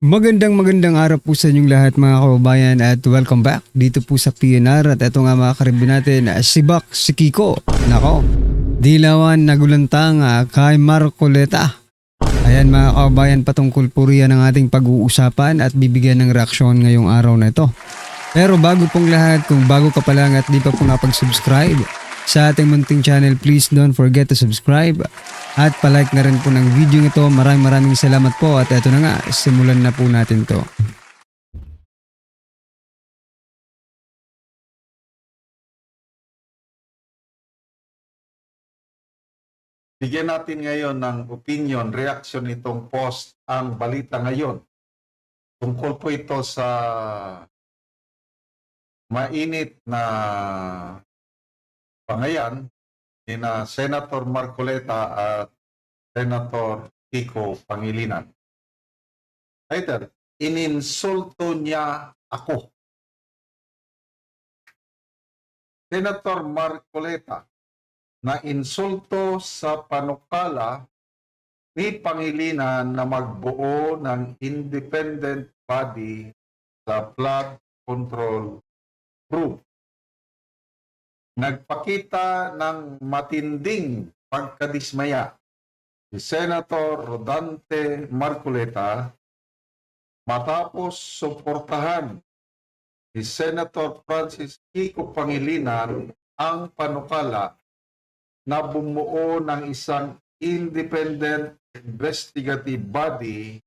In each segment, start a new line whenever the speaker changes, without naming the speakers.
Magandang araw po sa inyong lahat mga kababayan at welcome back dito po sa PNR at ito nga mga karibin natin si Bak, si Kiko. Nako, dilawan nagulantang kay Marcoleta. Ayan mga kababayan, patungkol po riyan ang ating pag-uusapan at bibigyan ng reaksyon ngayong araw na ito. Pero bago pong lahat, kung bago ka pa lang at di pa po napag-subscribe sa ating munting channel, please don't forget to subscribe at palike na rin po ng video ito. Maraming salamat po at eto na nga, simulan na po natin to.
Bigyan natin ngayon ng opinion, reaction nitong post ang balita ngayon. Tungkol po ito sa mainit na pangayan ni na Senator Marcoleta at Senator Kiko Pangilinan. Title, ininsulto niya ako. Senator Marcoleta na insulto sa panukala ni Pangilinan na magbuo ng independent body sa flood control group. Nagpakita ng matinding pagkadismaya si Senator Rodante Marcoleta matapos suportahan ni Senator Francis Kiko Pangilinan ang panukala na bumuo ng isang independent investigative body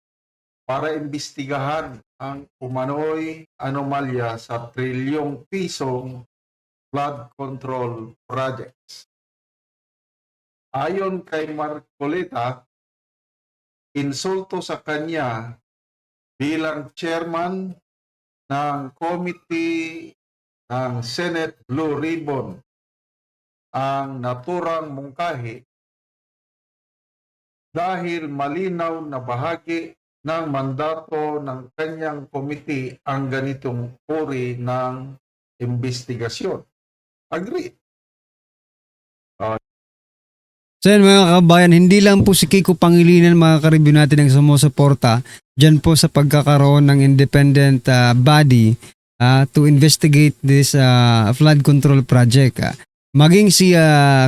para imbestigahan ang umano'y anomalya sa trilyong pisong flood control projects. Ayon kay Marcoleta, insulto sa kanya bilang chairman ng committee ng Senate Blue Ribbon ang naturang mungkahi dahil malinaw na bahagi ng mandato ng kanyang komite ang ganitong uri ng investigasyon. Agree.
So yan mga kababayan, hindi lang po si Kiko Pangilinan mga karibyo natin ang sumusuporta dyan po sa pagkakaroon ng independent body to investigate this flood control project. Maging si,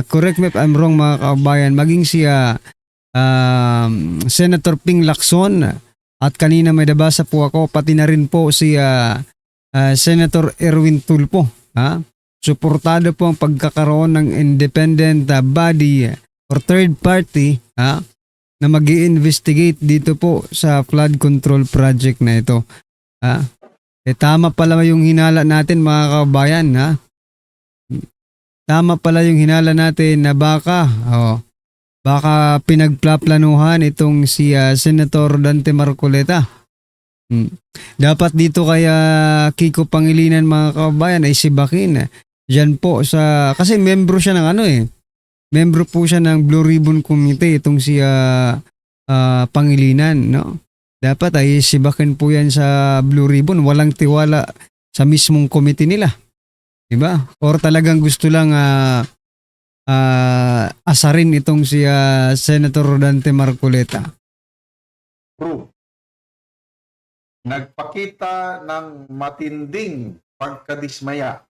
correct me if I'm wrong mga kababayan, maging si Senator Ping Lacson at kanina may nabasa po ako, pati na rin po si Senator Erwin Tulfo. Suportado po ang pagkakaroon ng independent body or third party na mag-i-investigate dito po sa flood control project na ito. Tama pala yung hinala natin mga kababayan. Tama pala yung hinala natin na baka pinagplaplanuhan itong si Senator Dante Marcoleta. Dapat dito kaya Kiko Pangilinan mga kababayan ay sibakin. Diyan po sa, kasi membro siya ng membro po siya ng Blue Ribbon Committee itong si Pangilinan, no? Dapat ay sibakin po yan sa Blue Ribbon, walang tiwala sa mismong committee nila. Diba? Or talagang gusto lang asarin itong si Senator Rodante Marcoleta.
True. Nagpakita ng matinding pagkadismaya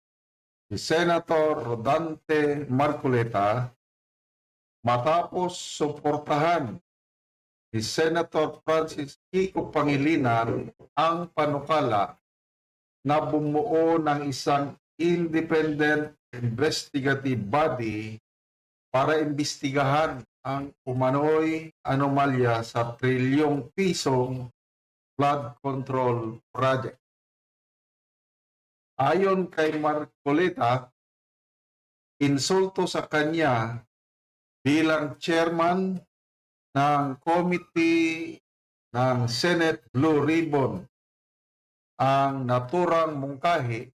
si Senator Rodante Marcoleta matapos suportahan ni Senator Francis Kiko Pangilinan ang panukala na bumuo ng isang independent investigative body para imbestigahan ang umano'y anomalya sa trilyong pisong flood control project. Ayon kay Marcoleta, insulto sa kanya bilang chairman ng committee ng Senate Blue Ribbon ang naturang mungkahi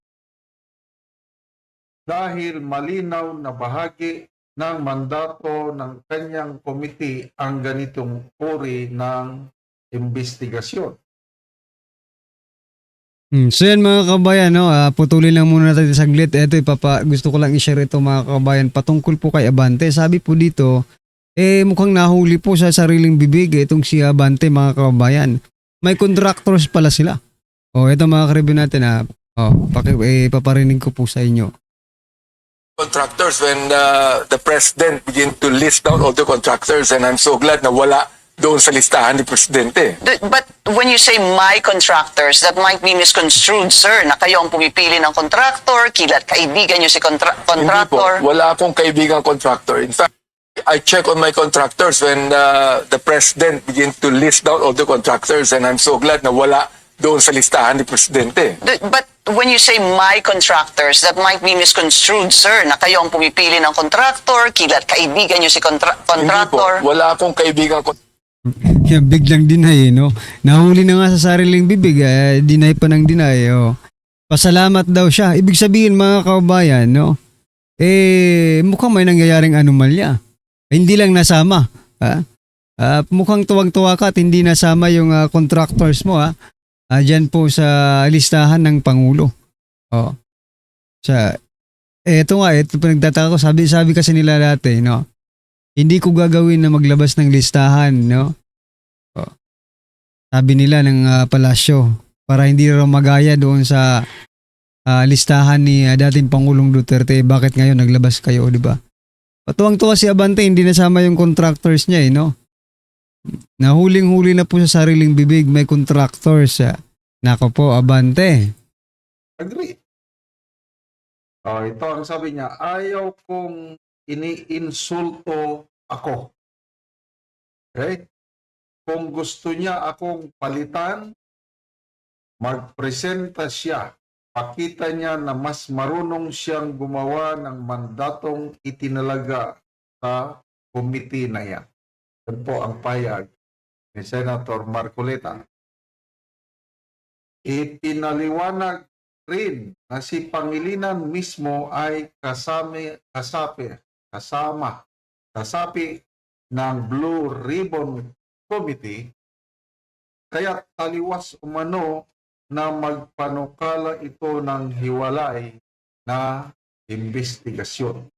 dahil malinaw na bahagi ng mandato ng kanyang komite ang ganitong uri ng investigasyon.
So yan mga kabayan, no? Putulin lang muna natin saglit. Ito, gusto ko lang i-share ito mga kabayan patungkol po kay Abante. Sabi po dito, mukhang nahuli po sa sariling bibig itong si Abante mga kabayan. may contractors pala sila. Ito mga ka-review natin paparinig ko po sa inyo.
Contractors when the president begin to list down all the contractors, and I'm so glad na wala doon sa listahan ni presidente.
But when you say my contractors, that might be misconstrued, sir, na kayo ang pumipili ng contractor, kaibigan nyo si
Hindi po,
contractor.
wala akong kaibigang contractor. In fact, I check on my contractors when the president begin to list down all the contractors, and I'm so glad na wala doon sa listahan ni presidente.
But when you say my contractors, that might be misconstrued, sir, na kayo ang pumipili ng contractor, kaibigan nyo si
Hindi po,
contractor.
wala akong kaibigang
Yan, biglang deny, no? Nahuli na nga sa sariling bibig, deny pa ng deny, Pasalamat daw siya. Ibig sabihin, mga kababayan, no? Mukhang may nangyayaring anomalya. Hindi lang nasama, ha? Mukhang tuwag-tuwa ka at hindi nasama yung contractors mo, ha? Diyan po sa listahan ng Pangulo. Ito pinagtataka ko, sabi kasi nila dati, no? Hindi ko gagawin na maglabas ng listahan, no? Sabi nila ng palasyo para hindi raw magaya doon sa listahan ni dating Pangulong Duterte. Bakit ngayon naglabas kayo, di ba? Patuwang-tuwa si Abante, hindi nasama yung contractors niya, no? Nahuling-huli na po sa sariling bibig, may contractors. Nako po, Abante.
Agree. Ito ang sabi niya, ayaw kong iniinsulto ako. Okay? Kung gusto niya akong palitan, magpresenta siya. Pakita niya na mas marunong siyang gumawa ng mandatong itinalaga sa komite na yan. Yan po ang payag ni Senator Marcoleta. Ipinaliwanag rin na si Pangilinan mismo ay kasapi ng Blue Ribbon Committee, kaya taliwas umano na magpanukala ito ng hiwalay na investigasyon.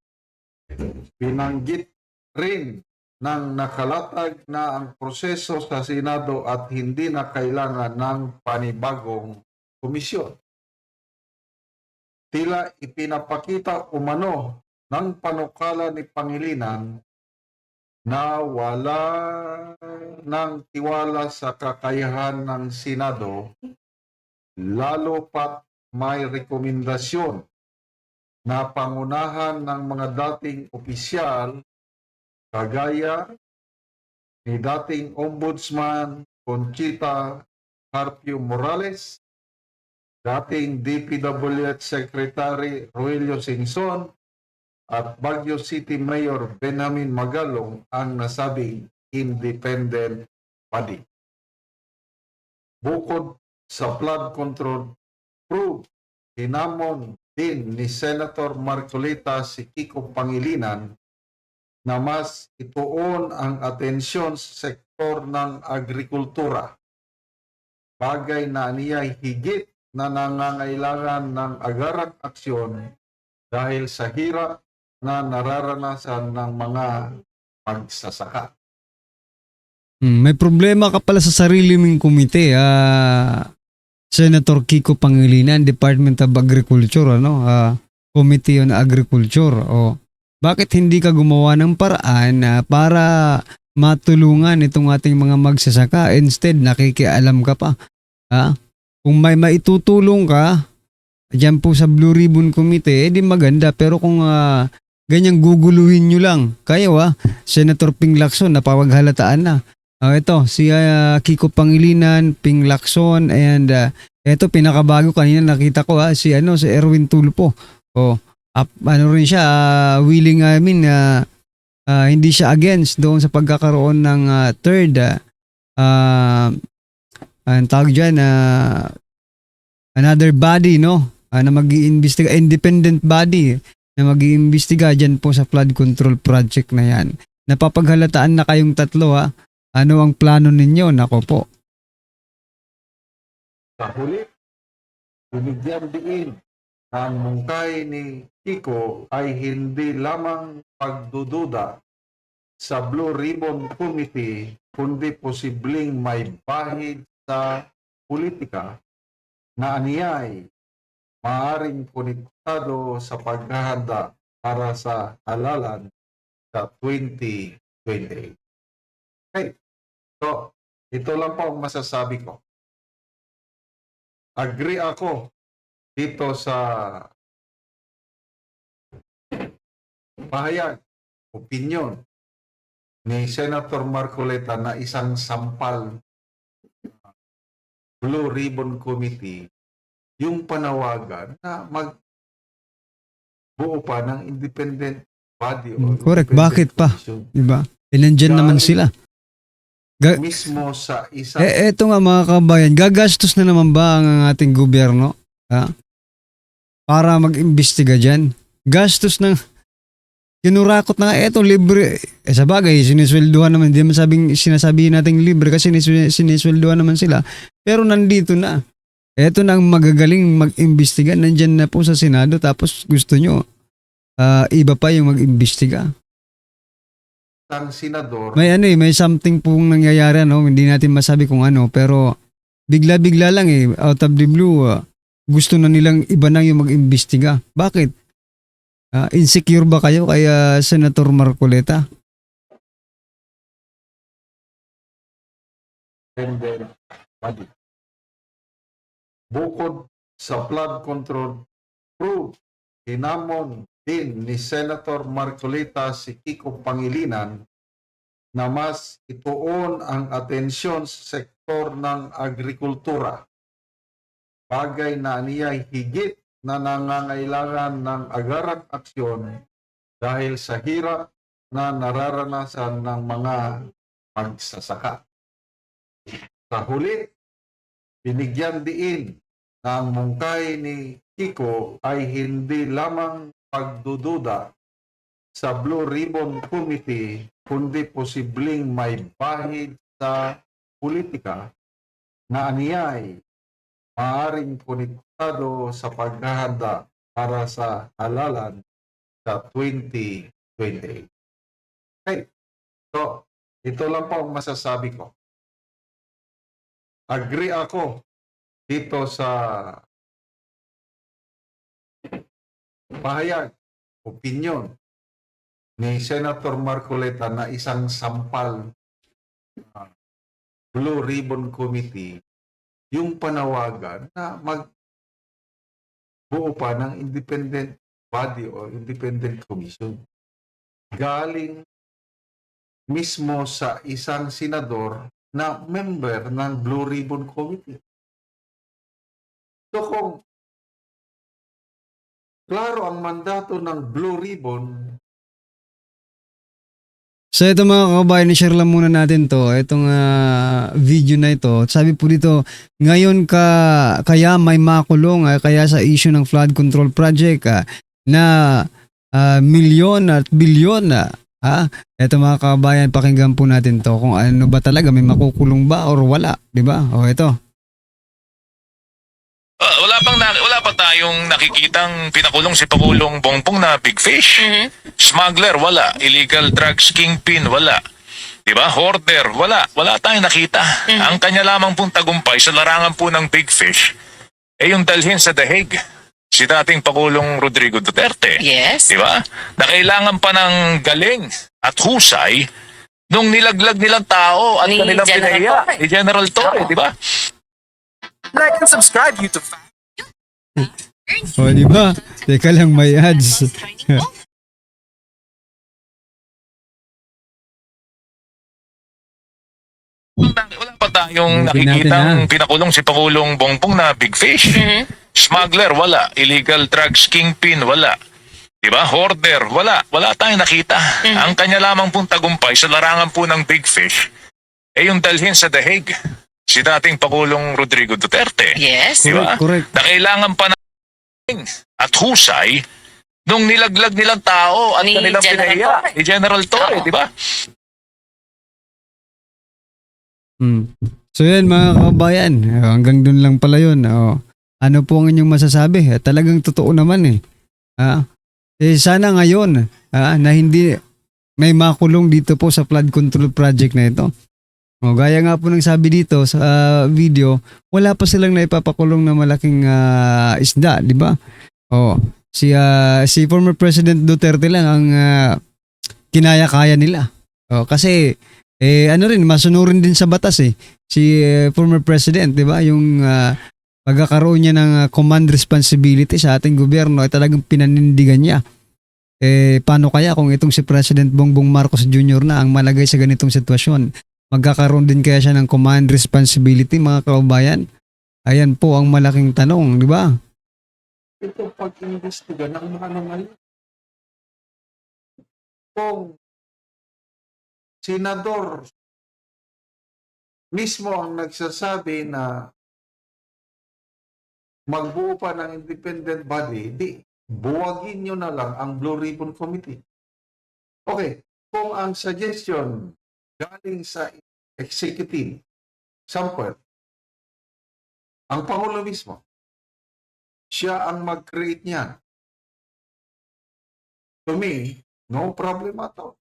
Binanggit rin ng nakalatag na ang proseso sa Senado at hindi na kailangan ng panibagong komisyon. Tila ipinapakita umano ng panukala ni Pangilinan na wala ng tiwala sa kakayahan ng Senado, lalo pat may rekomendasyon na pangunahan ng mga dating opisyal kagaya ni dating Ombudsman Conchita Carpio Morales, dating DPWH Secretary Rogelio Singson, at Baguio City Mayor Benjamin Magalong ang nasabing independent body. Bukod sa flood control probe, hinamon din ni Senator Marcoleta si Kiko Pangilinan na mas ituon ang atensyon sa sektor ng agrikultura. Bagay na niya higit na nangangailangan ng agarang aksyon dahil sa hirap na nararanasan ng mga magsasaka.
May problema ka pala sa sarili mong komite, Senator Kiko Pangilinan, Department of Agriculture, Committee on Agriculture. Bakit hindi ka gumawa ng paraan para matulungan itong ating mga magsasaka? Instead, nakikialam ka pa. Kung may maitutulong ka diyan po sa Blue Ribbon Committee, di maganda. Pero kung ganyang guguluhin nyo lang, kayo Senator Ping Lacson, napawaghalataan na. Ito, si Kiko Pangilinan, Ping Lacson, and ito pinakabago kanina nakita ko si Erwin Tulfo. Rin siya, willing, hindi siya against doon sa pagkakaroon ng third, ang tawag dyan, another body, na mag-iimbestiga, independent body, na mag-iimbestiga dyan po sa flood control project na yan. Napapaghalataan na kayong tatlo, ano ang plano ninyo? Nako po.
Sa huli, binigyan diin ang mungkay ni Kiko ay hindi lamang pagdududa sa Blue Ribbon Committee, kundi posibleng may bahid sa politika na aniyay maaaring konektado sa paghahanda para sa halalan sa 2028. Okay. So, ito lang po ang masasabi ko. Agree ako dito sa pahayag, opinion ni Senator Marcoleta na isang sampal Blue Ribbon Committee yung panawagan na magbuo pa ng independent body o
Correct.
independent
Bakit pa?
commission.
Diba? E nandyan naman sila.
Mismo sa isang
Eto nga mga kabayan, gagastos na naman ba ang ating gobyerno? Ha? Para mag-imbestiga dyan? Gastos ng kinurakot na nga, eto libre. Sa bagay, sinisweldohan naman. Hindi naman sinasabihin natin libre kasi sinisweldohan naman sila. Pero nandito na. Eto na ang magagaling mag-imbestiga. Nandyan na po sa Senado tapos gusto nyo iba pa yung mag-imbestiga.
senador
May something pong nangyayari, no? Hindi natin masabi kung ano, pero bigla-bigla lang out of the blue, gusto na nilang iba na yung mag-imbestiga. Bakit? Insecure ba kayo kaya Senator Marcoleta?
independent body. Bukod sa flood control probe, hinamon din ni Senator Marcoleta si Kiko Pangilinan na mas ituon ang atensyon sa sektor ng agrikultura. Bagay na niya'y higit na nangangailangan ng agarang aksyon dahil sa hirap na nararanasan ng mga magsasaka. Sa huli, binigyan diin na ang mungkay ni Kiko ay hindi lamang pagdududa sa Blue Ribbon Committee, kundi posibleng may bahid sa politika na aniyay maaaring konektado sa paghahanda para sa halalan sa 2028. Okay. So, ito lang po ang masasabi ko. Agree ako dito sa pahayag, opinion ni Senator Marcoleta na isang sampal Blue Ribbon Committee yung panawagan na magbuo pa ng independent body o independent commission. Galing mismo sa isang senador na member ng Blue Ribbon Committee. So kung klaro ang mandato ng Blue Ribbon,
So ito mga kabayan, i-share lang muna natin to. Itong video na ito. Sabi po dito, ngayon kaya may makulong kaya sa issue ng flood control project na milyon at bilyon ito mga kabayan, pakinggan po natin to kung ano ba talaga, may makukulong ba or wala, di ba? O ito.
Wala pa tayong nakikitang pinakulong si Pangulong Bongbong na big fish. Smuggler, wala. Illegal drugs kingpin, wala. Diba? Hoarder, wala. Wala tayong nakita. Ang kanya lamang pong tagumpay sa larangan po ng big fish ay yung dalhin sa The Hague si dating Pangulong Rodrigo Duterte.
Yes.
Diba? Na kailangan pa ng galing at husay nung nilaglag nilang tao at
Ni
kanilang
General
pinahiya.
Torre.
Ni General Torre,
Oo.
diba?
Like and subscribe YouTube.
O di ba? Teka lang, may ads.
Wala pa tayong
Buti natin,
nakikitang
ha?
pinakulong si Pangulong Bongbong na big fish. Smuggler, wala. Illegal drugs kingpin, wala. Diba? Hoarder, wala. Wala tayong nakita. Ang kanya lamang pong tagumpay sa larangan po ng big fish ay yung dalhin sa The Hague si dating Pangulong Rodrigo Duterte.
Yes.
Diba?
Correct.
Na kailangan pa ng galing at husay nung nilaglag nilang tao at
Ni
kanilang
General
pinahiya.
Torre.
Ni General Torre,
Oo.
diba?
So yan mga kabayan, hanggang dun lang pala yun. Ano po ang inyong masasabi? Talagang totoo naman sana ngayon na hindi may makulong dito po sa flood control project na ito. O, gaya nga po ng sabi dito sa video, wala pa silang naipapakulong na malaking isda, di ba? O, si former President Duterte lang ang kinaya-kaya nila. O, kasi, ano rin, masunurin din sa batas si former President, di ba? Yung pagkakaroon niya ng command responsibility sa ating gobyerno ay talagang pinanindigan niya. Paano kaya kung itong si President Bongbong Marcos Jr. na ang malagay sa ganitong sitwasyon? Magkakaroon din kaya siya ng command responsibility, mga kababayan? Ayan po ang malaking tanong, di ba?
Ito pag-imbestiga ng mga nangayon. Kung senador mismo ang nagsasabi na magbuo pa ng independent body, di buwagin nyo na lang ang Blue Ribbon Committee. Okay, kung ang suggestion galing sa executive, sample, ang Pangulo mismo, siya ang mag-create niyan. To me, no problem at all.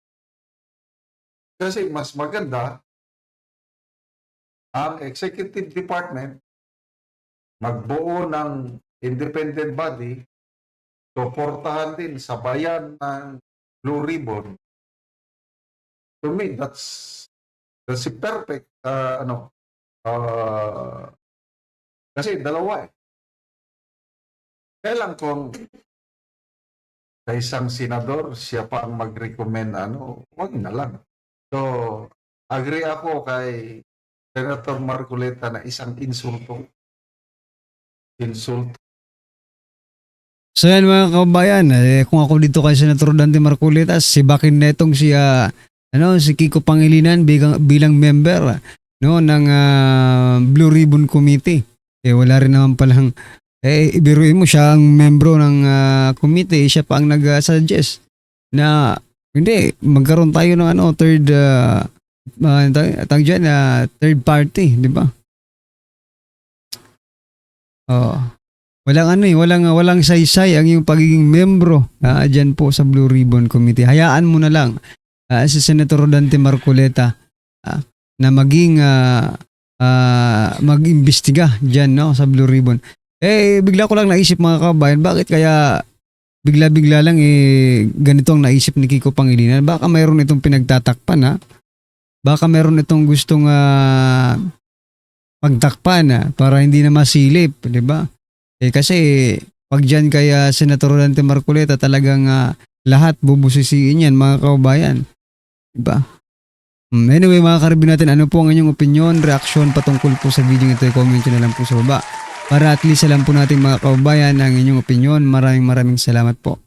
Kasi mas maganda ang executive department magbuo ng independent body, suportahan din sa bayan ng Blue Ribbon. To me, that's a perfect, kasi dalawa Kailan kung sa isang senador, siya pa ang mag-recommend, wag na lang. So, agree ako kay Senator Marcoleta na isang insulto.
So yan mga kababayan, kung ako dito kay Senator Dante Marcoleta, sibakin na itong si Kiko Pangilinan bilang member ng Blue Ribbon Committee. Wala rin naman palang, ibiruin mo siya ang membro ng committee, siya pa ang nag-suggest na hindi, magkaroon tayo ng third party, di ba? Walang saysay ang yung pagiging membro dyan po sa Blue Ribbon Committee. Hayaan mo na lang si Senator Dante Marcoleta na mag-imbestiga dyan sa Blue Ribbon. Bigla ko lang naisip mga kabayan, bakit kaya bigla-bigla lang ganito ang naisip ni Kiko Pangilinan? Baka mayroon itong pinagtatakpan Baka mayroon itong gustong pagtakpan para hindi na masilip, di ba? Kasi pag dyan kaya Senator Dante Marcoleta talagang lahat bubusisiin yan mga kababayan. Diba? Anyway mga karibin natin, ano po ang inyong opinion, reaksyon patungkol po sa video ito, comment nyo na lang po sa baba. Para at least alam po natin mga kababayan ang inyong opinion. Maraming salamat po.